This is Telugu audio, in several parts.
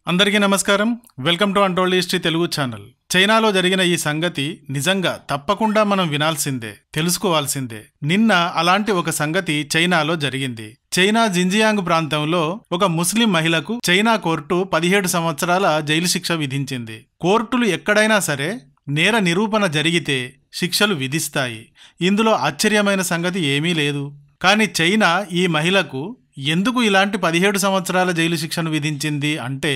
అందరికీ నమస్కారం. Welcome to untold history Telugu channel. చైనాలో జరిగిన ఈ సంగతి నిజంగా తప్పకుండా మనం వినాల్సిందే, తెలుసుకోవాల్సిందే. నిన్న అలాంటి ఒక సంగతి చైనాలో జరిగింది. చైనా జిన్జియాంగ్ ప్రాంతంలో ఒక ముస్లిం మహిళకు చైనా కోర్టు 17 సంవత్సరాల జైలు శిక్ష విధించింది. కోర్టులు ఎక్కడైనా సరే నేర నిరూపణ జరిగితే శిక్షలు విధిస్తాయి. ఇందులో ఆశ్చర్యమైన సంగతి ఏమీ లేదు. కానీ చైనా ఈ మహిళకు ఎందుకు ఇలాంటి 17 సంవత్సరాల జైలు శిక్షను విధించింది అంటే,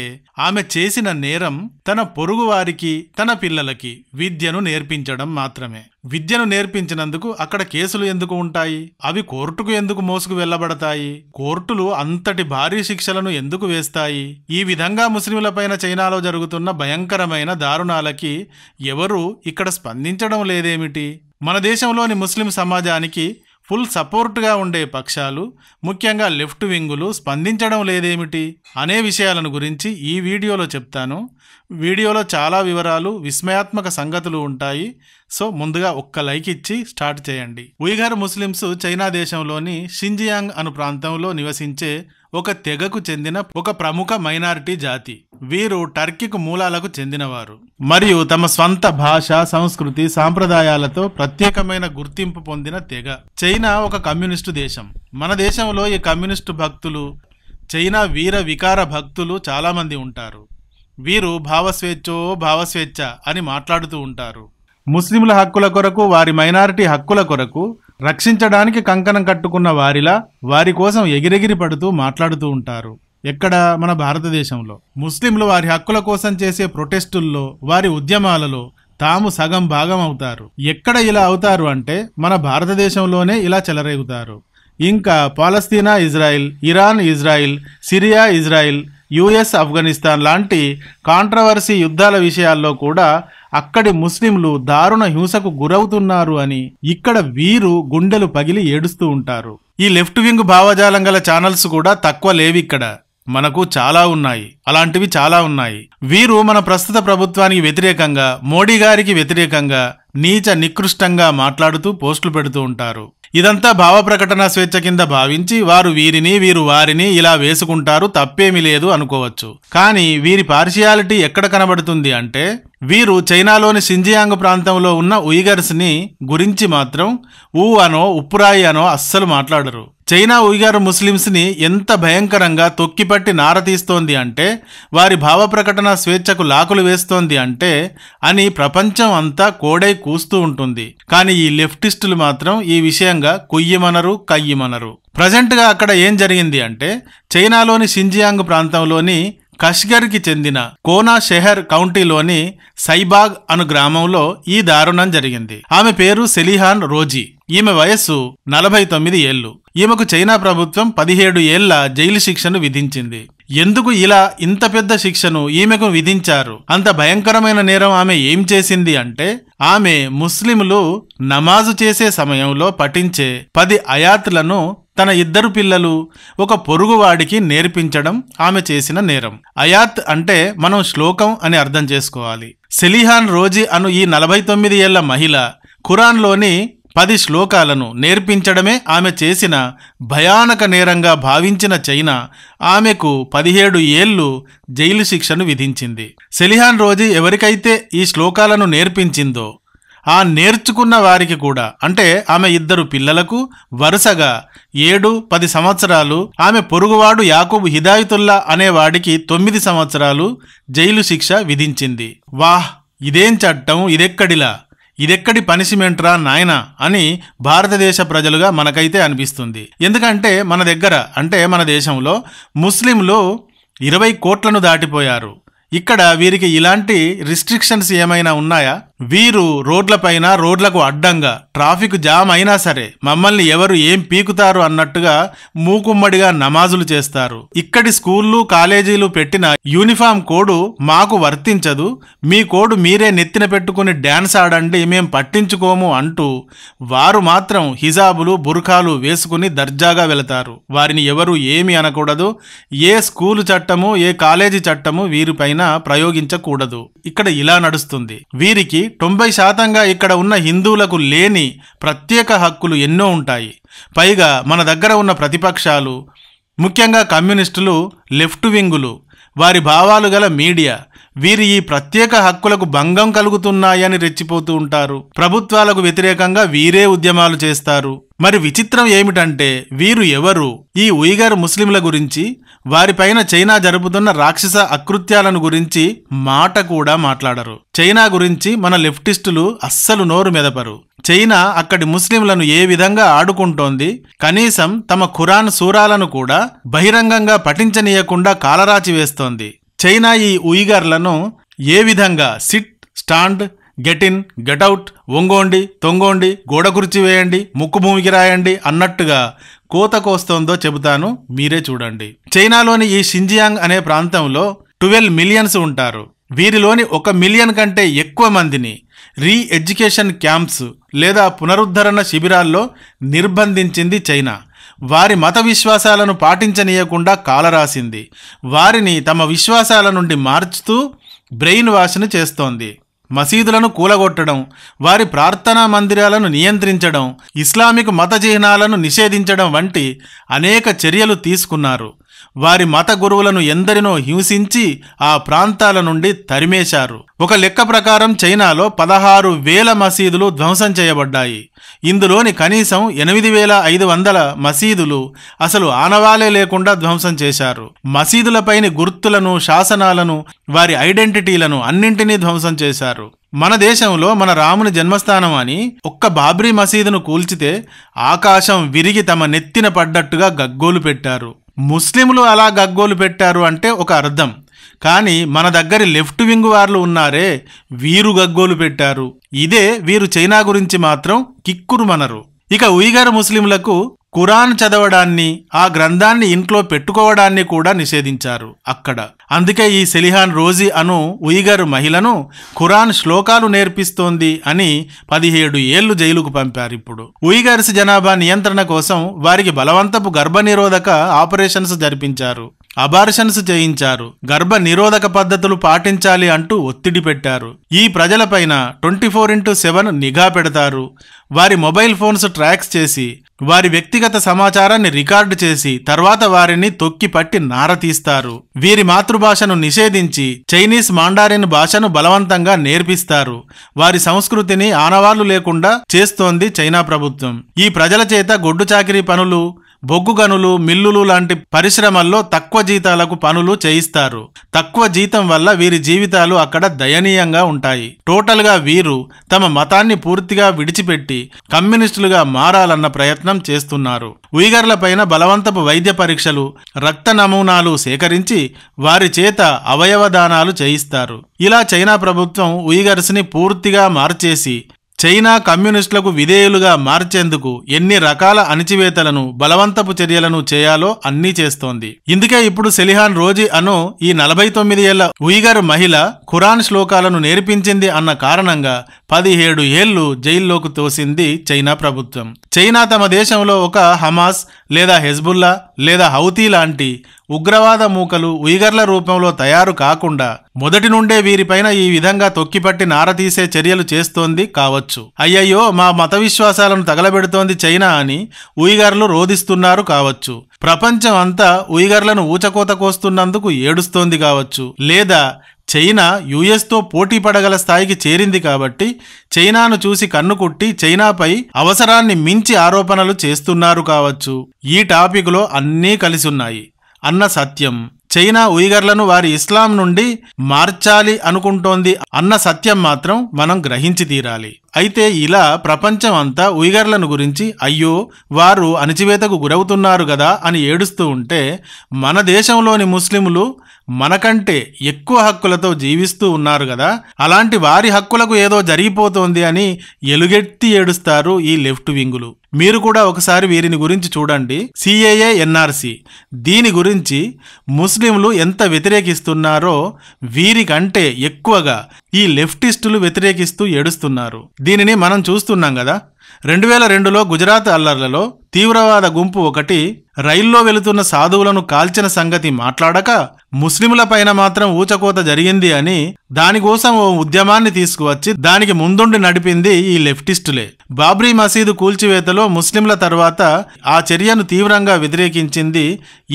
ఆమె చేసిన నేరం తన పొరుగువారికి, తన పిల్లలకి విద్యను నేర్పించడం మాత్రమే. విద్యను నేర్పించినందుకు అక్కడ కేసులు ఎందుకు ఉంటాయి? అవి కోర్టుకు ఎందుకు మోసుకు వెళ్లబడతాయి? కోర్టులు అంతటి భారీ శిక్షలను ఎందుకు వేస్తాయి? ఈ విధంగా ముస్లింలపైన చైనాలో జరుగుతున్న భయంకరమైన దారుణాలకి ఎవరూ ఇక్కడ స్పందించడం లేదేమిటి? మన దేశంలోని ముస్లిం సమాజానికి ఫుల్ సపోర్ట్గా ఉండే పక్షాలు, ముఖ్యంగా లెఫ్ట్ వింగులు స్పందించడం లేదేమిటి అనే విషయాలను గురించి ఈ వీడియోలో చెప్తాను. వీడియోలో చాలా వివరాలు, విస్మయాత్మక సంగతులు ఉంటాయి. సో ముందుగా ఒక్క లైక్ ఇచ్చి స్టార్ట్ చేయండి. ఉయిఘర్ ముస్లిమ్స్ చైనా దేశంలోని షింజియాంగ్ అను ప్రాంతంలో నివసించే ఒక తెగకు చెందిన ఒక ప్రముఖ మైనారిటీ జాతి. వీరు టర్కీకు మూలాలకు చెందినవారు మరియు తమ స్వంత భాష, సంస్కృతి, సాంప్రదాయాలతో ప్రత్యేకమైన గుర్తింపు పొందిన తెగ. చైనా ఒక కమ్యూనిస్టు దేశం. మన దేశంలో ఈ కమ్యూనిస్టు భక్తులు, చైనా వీర వికార భక్తులు చాలామంది ఉంటారు. వీరు భావస్వేచ్ఛ అని మాట్లాడుతూ ఉంటారు. ముస్లింల హక్కుల కొరకు, వారి మైనారిటీ హక్కుల కొరకు రక్షించడానికి కంకణం కట్టుకున్న వారిలా వారి కోసం ఎగిరెగిరి పడుతూ మాట్లాడుతూ ఉంటారు. ఎక్కడ? మన భారతదేశంలో. ముస్లింలు వారి హక్కుల కోసం చేసే ప్రొటెస్టుల్లో, వారి ఉద్యమాలలో తాము సగం భాగం అవుతారు. ఎక్కడ ఇలా అవుతారు అంటే మన భారతదేశంలోనే ఇలా చెలరేగుతారు. ఇంకా Palestine Israel, Iran Israel, Syria Israel, US Afghanistan లాంటి కాంట్రవర్సీ యుద్ధాల విషయాల్లో కూడా అక్కడి ముస్లింలు దారుణ హింసకు గురవుతున్నారు అని ఇక్కడ వీరు గుండెలు పగిలి ఏడుస్తూ ఉంటారు. ఈ లెఫ్ట్ వింగ్ భావజాలం గల ఛానల్స్ కూడా తక్కువ లేవిక్కడ. మనకు చాలా ఉన్నాయి, అలాంటివి చాలా ఉన్నాయి. వీరు మన ప్రస్తుత ప్రభుత్వానికి వ్యతిరేకంగా, మోడీ గారికి వ్యతిరేకంగా నీచ నికృష్టంగా మాట్లాడుతూ పోస్టులు పెడుతూ ఉంటారు. ఇదంతా భావ ప్రకటన స్వేచ్ఛ కింద భావించి వారు వీరిని, వీరు వారిని ఇలా వేసుకుంటారు, తప్పేమీ లేదు అనుకోవచ్చు. కానీ వీరి పార్షియాలిటీ ఎక్కడ కనబడుతుంది అంటే, వీరు చైనాలోని షింజియాంగ్ ప్రాంతంలో ఉన్న ఉయిఘర్స్ ని గురించి మాత్రం అనో ఉప్పురాయి అనో అస్సలు మాట్లాడరు. చైనా ఉయిఘర్ ముస్లిమ్స్ ని ఎంత భయంకరంగా తొక్కిపట్టి నారతీస్తోంది అంటే, వారి భావ ప్రకటన స్వేచ్ఛకు లాకులు వేస్తోంది అంటే అని ప్రపంచం అంతా కోడై కూస్తూ ఉంటుంది. కానీ ఈ లెఫ్టిస్టులు మాత్రం ఈ విషయంగా కొయ్యమనరు, కయ్యమనరు. ప్రజెంట్గా అక్కడ ఏం జరిగింది అంటే, చైనాలోని షింజియాంగ్ ప్రాంతంలోని కష్గర్కి చెందిన కోనా షెహర్ కౌంటీలోని సైబాగ్ అను గ్రామంలో ఈ దారుణం జరిగింది. ఆమె పేరు సెలిహాన్ రోజీ. ఈమె వయస్సు 49 ఏళ్లు. ఈమెకు చైనా ప్రభుత్వం 17 ఏళ్ల జైలు శిక్షను విధించింది. ఎందుకు ఇలా ఇంత పెద్ద శిక్షను ఈమెకు విధించారు? అంత భయంకరమైన నేరం ఆమె ఏం చేసింది అంటే, ఆమె ముస్లింలు నమాజు చేసే సమయంలో పఠించే 10 అయాత్లను తన 2 పిల్లలు, ఒక పొరుగువాడికి నేర్పించడం ఆమె చేసిన నేరం. అయాత్ అంటే మనం శ్లోకం అని అర్థం చేసుకోవాలి. సెలిహాన్ రోజీ అను ఈ 49 ఏళ్ల మహిళ ఖురాన్లోని 10 శ్లోకాలను నేర్పించడమే ఆమె చేసిన భయానక నేరంగా భావించిన చైనా ఆమెకు 17 ఏళ్లు జైలు శిక్షను విధించింది. సెలిహాన్ రోజీ ఎవరికైతే ఈ శ్లోకాలను నేర్పించిందో ఆ నేర్చుకున్న వారికి కూడా, అంటే ఆమె 2 పిల్లలకు వరుసగా 7-10 సంవత్సరాలు, ఆమె పొరుగువాడు యాకూబ్ హిదాయతుల్లా అనేవాడికి 9 సంవత్సరాలు జైలు శిక్ష విధించింది. వాహ్, ఇదేం చట్టం, ఇదెక్కడి పనిష్మెంట్రా నాయనా అని భారతదేశ ప్రజలుగా మనకైతే అనిపిస్తుంది. ఎందుకంటే మన దగ్గర, అంటే మన దేశంలో ముస్లింలు 20 కోట్లను దాటిపోయారు. ఇక్కడ వీరికి ఇలాంటి రిస్ట్రిక్షన్స్ ఏమైనా ఉన్నాయా? వీరు రోడ్లపైన, రోడ్లకు అడ్డంగా ట్రాఫిక్ జామ్ అయినా సరే మమ్మల్ని ఎవరు ఏం పీకుతారు అన్నట్టుగా మూకుమ్మడిగా నమాజులు చేస్తారు. ఇక్కడి స్కూళ్ళు, కాలేజీలు పెట్టిన యూనిఫామ్ కోడ్ మాకు వర్తించదు, మీ కోడ్ మీరే నెత్తిన పెట్టుకుని డ్యాన్స్ ఆడండి, మేం పట్టించుకోము అంటూ వారు మాత్రం హిజాబులు, బుర్ఖాలు వేసుకుని దర్జాగా వెళతారు. వారిని ఎవరు ఏమి అనకూడదు. ఏ స్కూలు చట్టము, ఏ కాలేజీ చట్టము వీరిపైన ప్రయోగించకూడదు. ఇక్కడ ఇలా నడుస్తుంది. వీరికి 90% ఇక్కడ ఉన్న హిందువులకు లేని ప్రత్యేక హక్కులు ఎన్నో ఉంటాయి. పైగా మన దగ్గర ఉన్న ప్రతిపక్షాలు, ముఖ్యంగా కమ్యూనిస్టులు, లెఫ్ట్ వింగులు వారి భావాలు గల మీడియా, వీరి ఈ ప్రత్యేక హక్కులకు భంగం కలుగుతున్నాయని రెచ్చిపోతూ ఉంటారు. ప్రభుత్వాలకు వ్యతిరేకంగా వీరే ఉద్యమాలు చేస్తారు. మరి విచిత్రం ఏమిటంటే వీరు ఎవరు? ఈ ఉయిగర్ ముస్లింల గురించి, వారిపైన చైనా జరుపుతున్న రాక్షస అకృత్యాలను గురించి మాట కూడా మాట్లాడరు. చైనా గురించి మన లెఫ్టిస్టులు అస్సలు నోరు మెదపరు. చైనా అక్కడి ముస్లింలను ఏ విధంగా ఆడుకుంటోంది, కనీసం తమ ఖురాన్ సూరాలను కూడా బహిరంగంగా పఠించనీయకుండా కాలరాచి వేస్తోంది. చైనా ఈ ఉయిగర్లను ఏ విధంగా sit, stand, get in, get out, ఒంగోండి, తొంగోండి, గోడ కుర్చీ వేయండి, ముక్కు భూమికి రాయండి అన్నట్టుగా కోత కోస్తోందో చెబుతాను, మీరే చూడండి. చైనాలోని ఈ షింజియాంగ్ అనే ప్రాంతంలో 12 మిలియన్స్ ఉంటారు. వీరిలోని 1 మిలియన్ కంటే ఎక్కువ మందిని రీ ఎడ్యుకేషన్ క్యాంప్స్ లేదా పునరుద్ధరణ శిబిరాల్లో నిర్బంధించింది చైనా. వారి మత విశ్వాసాలను పాటించనీయకుండా కాలరాసింది. వారిని తమ విశ్వాసాల నుండి మార్చుతూ బ్రెయిన్ వాష్ను చేస్తోంది. మసీదులను కూలగొట్టడం, వారి ప్రార్థనా మందిరాలను నియంత్రించడం, ఇస్లామిక్ మత చిహ్నాలను నిషేధించడం వంటి అనేక చర్యలు తీసుకున్నారు. వారి మత గురువులను ఎందరినో హింసించి ఆ ప్రాంతాల నుండి తరిమేశారు. ఒక లెక్క ప్రకారం చైనాలో 16,000 మసీదులు ధ్వంసం చేయబడ్డాయి. ఇందులోని కనీసం 8,500 మసీదులు అసలు ఆనవాలే లేకుండా ధ్వంసం చేశారు. మసీదులపైని గుర్తులను, శాసనాలను, వారి ఐడెంటిటీలను అన్నింటినీ ధ్వంసం చేశారు. మన దేశంలో మన రాముని జన్మస్థానం అని ఒక్క బాబ్రీ మసీదును కూల్చితే ఆకాశం విరిగి తమ నెత్తిన పడ్డట్టుగా గగ్గోలు పెట్టారు. ముస్లింలు అలా గగ్గోలు పెట్టారు అంటే ఒక అర్థం. కానీ మన దగ్గరి లెఫ్ట్ వింగ్ వార్లు ఉన్నారే, వీరు గగ్గోలు పెట్టారు. ఇదే వీరు చైనా గురించి మాత్రం కిక్కురుమనరు. ఇక ఉయిగర్ ముస్లింలకు ఖురాన్ చదవడాన్ని, ఆ గ్రంథాన్ని ఇంట్లో పెట్టుకోవడాన్ని కూడా నిషేధించారు అక్కడ. అందుకే ఈ సెలిహాన్ రోజీ అను ఉయిగర్ మహిళను ఖురాన్ శ్లోకాలు నేర్పిస్తోంది అని 17 ఏళ్లు జైలుకు పంపారు. ఇప్పుడు ఉయిగర్స్ జనాభా నియంత్రణ కోసం వారికి బలవంతపు గర్భనిరోధక ఆపరేషన్స్ జరిపించారు, అబార్షన్స్ చేయించారు, గర్భ నిరోధక పద్ధతులు పాటించాలి అంటూ ఒత్తిడి పెట్టారు. ఈ ప్రజలపైన 24/7 నిఘా పెడతారు. వారి మొబైల్ ఫోన్స్ ట్రాక్స్ చేసి వారి వ్యక్తిగత సమాచారాన్ని రికార్డు చేసి తర్వాత వారిని తొక్కి పట్టి నారతీస్తారు. వీరి మాతృభాషను నిషేధించి చైనీస్ మాండారిన్ భాషను బలవంతంగా నేర్పిస్తారు. వారి సంస్కృతిని ఆనవాళ్లు లేకుండా చేస్తోంది చైనా ప్రభుత్వం. ఈ ప్రజల చేత గొడ్డు చాకిరీ పనులు, బొగ్గు గనులు, మిల్లులు లాంటి పరిశ్రమల్లో తక్కువ జీతాలకు పనులు చేయిస్తారు. తక్కువ జీతం వల్ల వీరి జీవితాలు అక్కడ దయనీయంగా ఉంటాయి. టోటల్గా వీరు తమ మతాన్ని పూర్తిగా విడిచిపెట్టి కమ్యూనిస్టులుగా మారాలన్న ప్రయత్నం చేస్తున్నారు. ఉయిగర్లపైన బలవంతపు వైద్య పరీక్షలు, రక్త నమూనాలు సేకరించి వారి చేత అవయవదానాలు చేయిస్తారు. ఇలా చైనా ప్రభుత్వం ఉయిగర్స్ని పూర్తిగా మార్చేసి చైనా కమ్యూనిస్టులకు విధేయులుగా మార్చేందుకు ఎన్ని రకాల అణిచివేతలను, బలవంతపు చర్యలను చేయాలో అన్నీ చేస్తోంది. ఇందుకే ఇప్పుడు సెలిహాన్ రోజీ అను ఈ 49 ఏళ్ల ఉయిగర్ మహిళ ఖురాన్ శ్లోకాలను నేర్పించింది అన్న కారణంగా 17 ఏళ్లు జైల్లోకి తోసింది చైనా ప్రభుత్వం. చైనా తమ దేశంలో ఒక హమాస్ లేదా హెజ్బుల్లా లేదా హౌతీ లాంటి ఉగ్రవాద మూకలు ఉయిగర్ల రూపంలో తయారు కాకుండా మొదటి నుండే వీరిపైన ఈ విధంగా తొక్కిపట్టి నారతీసే చర్యలు చేస్తోంది కావచ్చు. అయ్యయ్యో, మా మత విశ్వాసాలను తగలబెడుతోంది చైనా అని ఉయిగర్లు రోధిస్తున్నారు కావచ్చు. ప్రపంచం అంతా ఉయిగర్లను ఊచకోత కోస్తున్నందుకు ఏడుస్తోంది కావచ్చు. లేదా చైనా యుఎస్తో పోటీ పడగల స్థాయికి చేరింది కాబట్టి చైనాను చూసి కన్నుకుట్టి చైనాపై అవసరాన్ని మించి ఆరోపణలు చేస్తున్నారు కావచ్చు. ఈ టాపిక్లో అన్నీ కలిసి ఉన్నాయి అన్న సత్యం, చైనా ఉయిగర్లను వారి ఇస్లాం నుండి మార్చాలి అనుకుంటోంది అన్న సత్యం మాత్రం మనం గ్రహించి తీరాలి. అయితే ఇలా ప్రపంచం అంతా ఉయిగర్లను గురించి అయ్యో వారు అణచివేతకు గురవుతున్నారు కదా అని ఏడుస్తూ ఉంటే మన దేశంలోని ముస్లింలు మనకంటే ఎక్కువ హక్కులతో జీవిస్తూ ఉన్నారు కదా, అలాంటి వారి హక్కులకు ఏదో జరిగిపోతోంది అని ఎలుగెత్తి ఏడుస్తారు ఈ లెఫ్ట్ వింగులు. మీరు కూడా ఒకసారి వీరిని గురించి చూడండి. సిఏఏ, ఎన్ఆర్సి, దీని గురించి ముస్లింలు ఎంత వ్యతిరేకిస్తున్నారో వీరికంటే ఎక్కువగా ఈ లెఫ్టిస్టులు వ్యతిరేకిస్తూ ఏడుస్తున్నారు. దీనిని మనం చూస్తున్నాం కదా. 2002లో గుజరాత్ అల్లర్లలో తీవ్రవాద గుంపు ఒకటి రైల్లో వెళుతున్న సాధువులను కాల్చిన సంగతి మాట్లాడక ముస్లింలపైన మాత్రం ఊచకోత జరిగింది అని దానికోసం ఓ ఉద్యమాన్ని తీసుకువచ్చి దానికి ముందుండి నడిపింది ఈ లెఫ్టిస్టులే. బాబ్రీ మసీదు కూల్చివేతలో ముస్లింల తర్వాత ఆ చర్యను తీవ్రంగా వ్యతిరేకించింది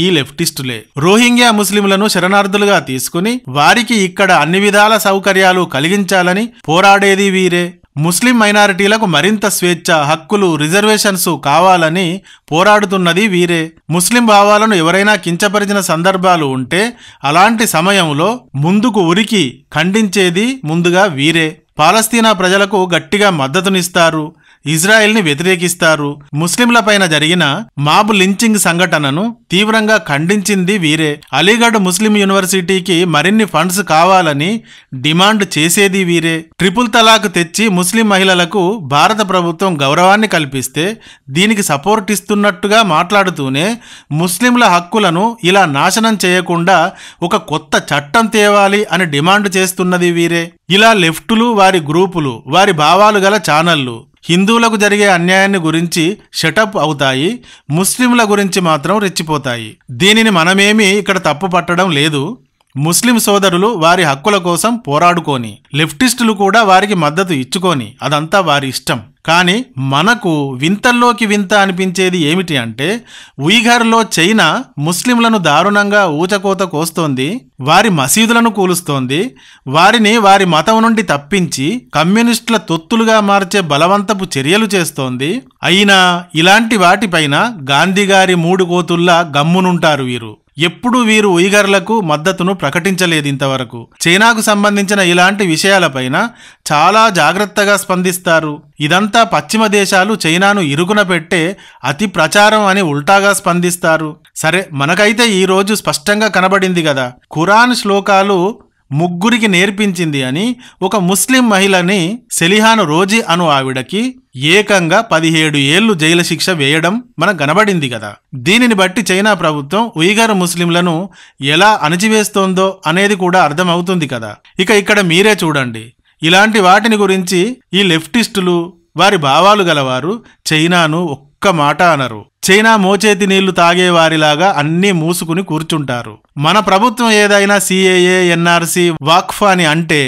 ఈ లెఫ్టిస్టులే. రోహింగ్యా ముస్లింలను శరణార్థులుగా తీసుకుని వారికి ఇక్కడ అన్ని విధాల సౌకర్యాలు కలిగించాలని పోరాడేది వీరే. ముస్లిం మైనారిటీలకు మరింత స్వేచ్ఛ, హక్కులు, రిజర్వేషన్స్ కావాలని పోరాడుతున్నది వీరే. ముస్లిం భావాలను ఎవరైనా కించపరిచిన సందర్భాలు ఉంటే అలాంటి సమయంలో ముందుకు ఉరికి ఖండించేది ముందుగా వీరే. పాలస్తీనా ప్రజలకు గట్టిగా మద్దతునిస్తారు, ఇజ్రాయెల్ని వ్యతిరేకిస్తారు. ముస్లింలపైన జరిగిన మాబ్ లించింగ్ సంఘటనను తీవ్రంగా ఖండించింది వీరే. అలీగఢ్ ముస్లిం యూనివర్సిటీకి మరిన్ని ఫండ్స్ కావాలని డిమాండ్ చేసేది వీరే. ట్రిపుల్ తలాక్ తెచ్చి ముస్లిం మహిళలకు భారత ప్రభుత్వం గౌరవాన్ని కల్పిస్తే దీనికి సపోర్ట్ ఇస్తున్నట్టుగా మాట్లాడుతూనే ముస్లింల హక్కులను ఇలా నాశనం చేయకుండా ఒక కొత్త చట్టం తేవాలి అని డిమాండ్ చేస్తున్నది వీరే. ఇలా లెఫ్టులు, వారి గ్రూపులు, వారి భావాలు గల ఛానళ్లు హిందువులకు జరిగే అన్యాయాన్ని గురించి షటప్ అవుతాయి, ముస్లింల గురించి మాత్రం రెచ్చిపోతాయి. దీనిని మనమేమీ ఇక్కడ తప్పు పట్టడం లేదు. ముస్లిం సోదరులు వారి హక్కుల కోసం పోరాడుకోని, లెఫ్టిస్టులు కూడా వారికి మద్దతు ఇచ్చుకొని, అదంతా వారి ఇష్టం. కానీ మనకు వింతల్లోకి వింత అనిపించేది ఏమిటి అంటే ఉయిఘర్లో చైనా ముస్లింలను దారుణంగా ఊచకోత కోస్తోంది, వారి మసీదులను కూలుస్తోంది, వారిని వారి మతం నుండి తప్పించి కమ్యూనిస్టుల తొత్తులుగా మార్చే బలవంతపు చర్యలు చేస్తోంది. అయినా ఇలాంటి వాటిపైన గాంధీగారి 3 కోతుల్లా గమ్మునుంటారు వీరు. ఎప్పుడూ వీరు ఉయిఘర్లకు మద్దతును ప్రకటించలేదు ఇంతవరకు. చైనాకు సంబంధించిన ఇలాంటి విషయాలపైన చాలా జాగ్రత్తగా స్పందిస్తారు. ఇదంతా పశ్చిమ దేశాలు చైనాను ఇరుకున పెట్టే అతి ప్రచారం అని ఉల్టాగా స్పందిస్తారు. సరే, మనకైతే ఈరోజు స్పష్టంగా కనబడింది కదా, ఖురాన్ శ్లోకాలు 3 నేర్పించింది అని ఒక ముస్లిం మహిళని, సెలిహాన్ రోజీ అను ఆవిడకి ఏకంగా 17 ఏళ్లు జైలు శిక్ష వేయడం మనకు కనబడింది కదా. దీనిని బట్టి చైనా ప్రభుత్వం ఉయిఘర్ ముస్లింలను ఎలా అణచివేస్తోందో అనేది కూడా అర్థమవుతుంది కదా. ఇక ఇక్కడ మీరే చూడండి, ఇలాంటి వాటిని గురించి ఈ లెఫ్టిస్టులు, వారి భావాలు గలవారు చైనాను ఒక్క మాట అనరు. చైనా మోచేతి నీళ్లు తాగేవారిలాగా అన్నీ మూసుకుని కూర్చుంటారు. మన ప్రభుత్వం ఏదైనా సిఏఏ, ఎన్ఆర్సీ, వాక్ఫ్ అని అంటే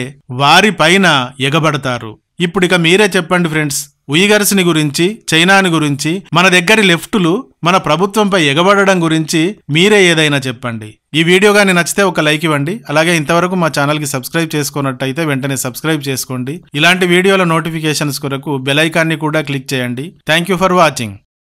వారిపైన ఎగబడతారు. ఇప్పుడిక మీరే చెప్పండి ఫ్రెండ్స్, ఉయిఘర్స్ని గురించి, చైనాని గురించి, మన దగ్గరి లెఫ్టులు మన ప్రభుత్వంపై ఎగబడడం గురించి మీరే ఏదైనా చెప్పండి. ఈ వీడియో గాని నచ్చితే ఒక లైక్ ఇవ్వండి. అలాగే ఇంతవరకు మా ఛానల్కి సబ్స్క్రైబ్ చేసుకున్నట్టయితే వెంటనే సబ్స్క్రైబ్ చేసుకోండి. ఇలాంటి వీడియోల నోటిఫికేషన్స్ కొరకు బెల్ ఐకాన్ని కూడా క్లిక్ చేయండి. Thank you for watching.